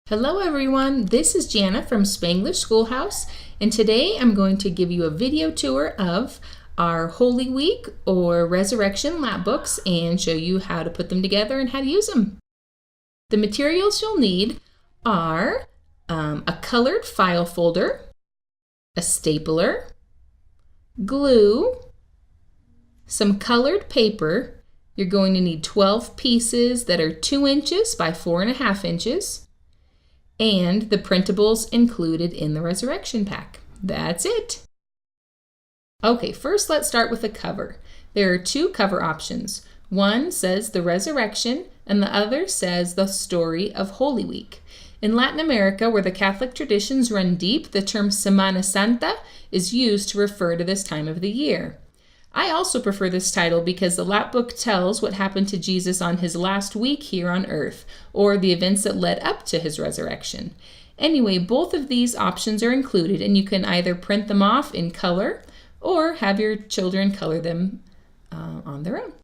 Hello everyone, this is Jana from Spanglish Schoolhouse, and today I'm going to give you a video tour of our Holy Week or Resurrection Lapbooks and show you how to put them together and how to use them. The materials you'll need are a colored file folder, a stapler, glue, some colored paper. You're going to need 12 pieces that are 2 inches by 4.5 inches. And the printables included in the Resurrection Pack. That's it. Okay, first let's start with the cover. There are 2 cover options. One says the Resurrection and the other says the story of Holy Week. In Latin America, where the Catholic traditions run deep, the term Semana Santa is used to refer to this time of the year. I also prefer this title because the Lapbook tells what happened to Jesus on his last week here on earth, or the events that led up to his resurrection. Anyway, both of these options are included, and you can either print them off in color or have your children color them on their own.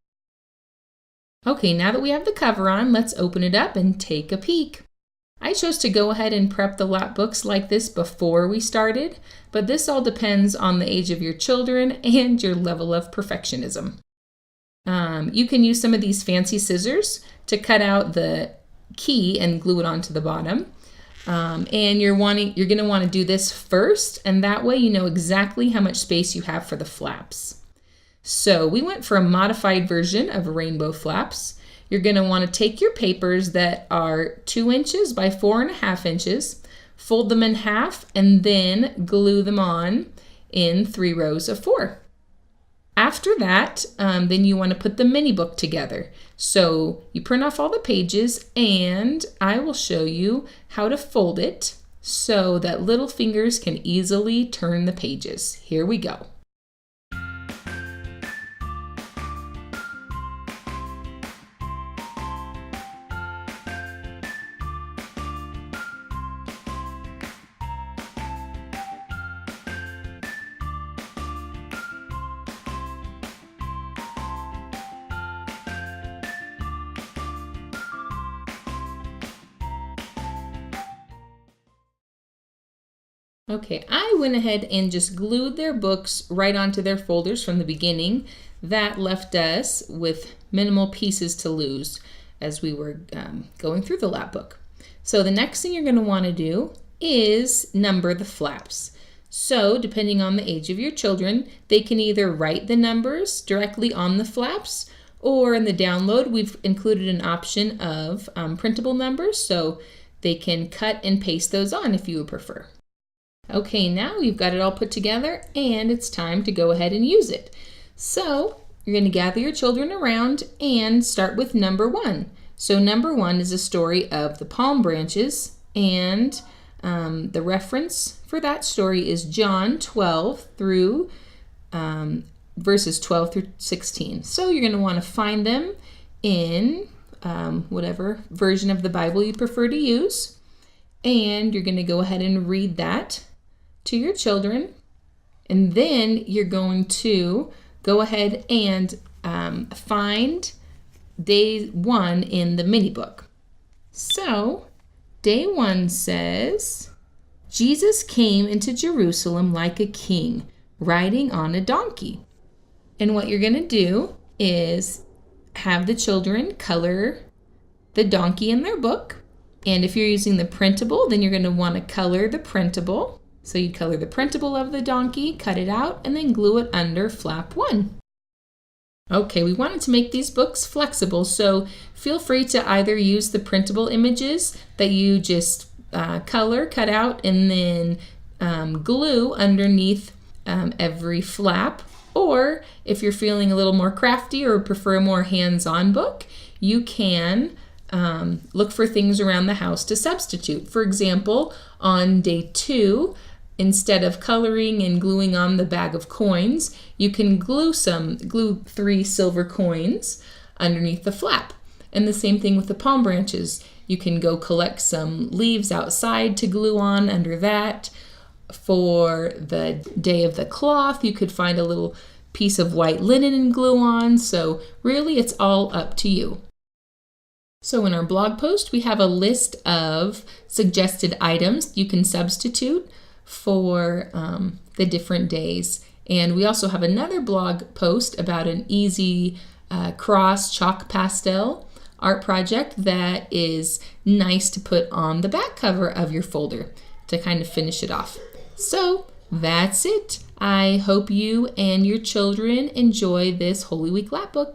Okay, now that we have the cover on, let's open it up and take a peek. I chose to go ahead and prep the Lapbooks like this before we started, but this all depends on the age of your children and your level of perfectionism. You can use some of these fancy scissors to cut out the key and glue it onto the bottom. And you're going to want to do this first, and that way you know exactly how much space you have for the flaps. So we went for a modified version of rainbow flaps. You're going to want to take your papers that are 2 inches by 4.5 inches, fold them in half, and then glue them on in 3 rows of 4. After that, then you want to put the mini book together. So you print off all the pages, and I will show you how to fold it so that little fingers can easily turn the pages. Here we go. Okay, I went ahead and just glued their books right onto their folders from the beginning. That left us with minimal pieces to lose as we were going through the Lapbook. So the next thing you're going to want to do is number the flaps. So depending on the age of your children, they can either write the numbers directly on the flaps, or in the download we've included an option of printable numbers, so they can cut and paste those on if you would prefer. Okay, now you've got it all put together and it's time to go ahead and use it. So you're going to gather your children around and start with number 1. So number 1 is a story of the palm branches, and the reference for that story is John 12 through verses 12 through 16. So you're going to want to find them in whatever version of the Bible you prefer to use, and you're going to go ahead and read that to your children, and then you're going to go ahead and find day 1 in the mini book. So day 1 says, Jesus came into Jerusalem like a king, riding on a donkey. And what you're going to do is have the children color the donkey in their book. And if you're using the printable, then you're going to want to color the printable. So you color the printable of the donkey, cut it out, and then glue it under flap 1. Okay, we wanted to make these books flexible, so feel free to either use the printable images that you just cut out, and then glue underneath every flap. Or if you're feeling a little more crafty or prefer a more hands-on book, you can look for things around the house to substitute. For example, on day 2, instead of coloring and gluing on the bag of coins, you can glue 3 silver coins underneath the flap. And the same thing with the palm branches. You can go collect some leaves outside to glue on under that. For the day of the cloth, you could find a little piece of white linen and glue on. So really, it's all up to you. So in our blog post, we have a list of suggested items you can substitute for the different days. And we also have another blog post about an easy cross chalk pastel art project that is nice to put on the back cover of your folder to kind of finish it off. So that's it. I hope you and your children enjoy this Holy Week Lapbook.